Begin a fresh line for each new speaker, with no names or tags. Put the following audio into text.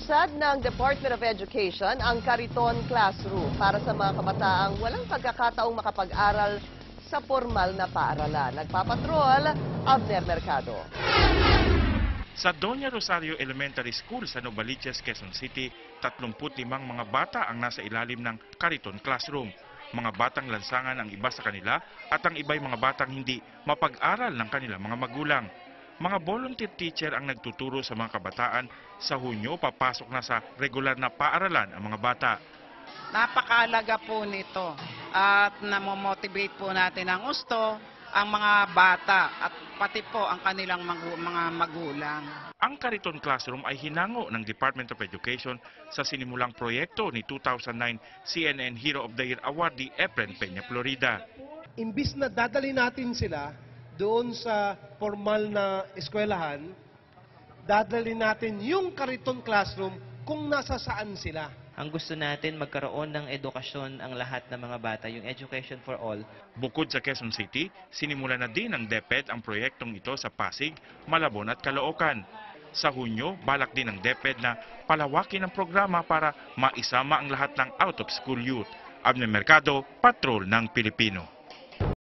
Ilunsad ng Department of Education ang Kariton Classroom para sa mga kabataang walang pagkakataong makapag-aral sa formal na paaralan. Nagpapatrol, Abner Mercado.
Sa Doña Rosario Elementary School sa Novaliches, Quezon City, 35 mga bata ang nasa ilalim ng Kariton Classroom. Mga batang lansangan ang iba sa kanila at ang iba'y mga batang hindi mapag-aral ng kanilang mga magulang. Mga volunteer teacher ang nagtuturo sa mga kabataan. Sa Hunyo, papasok na sa regular na paaralan ang mga bata.
Napakaalaga po nito at namomotivate po natin ang gusto ang mga bata at pati po ang kanilang mga magulang.
Ang Kariton Classroom ay hinango ng Department of Education sa sinimulang proyekto ni 2009 CNN Hero of the Year awardee Efren Peña Florida.
Imbis na dadali natin sila doon sa formal na eskwelahan, dadali natin yung Kariton Classroom kung nasa saan sila.
Ang gusto natin magkaroon ng edukasyon ang lahat ng mga bata, yung education for all.
Bukod sa Quezon City, sinimula na din ng DepEd ang proyektong ito sa Pasig, Malabon at Caloocan. Sa Hunyo, balak din ng DepEd na palawakin ang programa para maisama ang lahat ng out-of-school youth. Abner Mercado, Patrol ng Pilipino.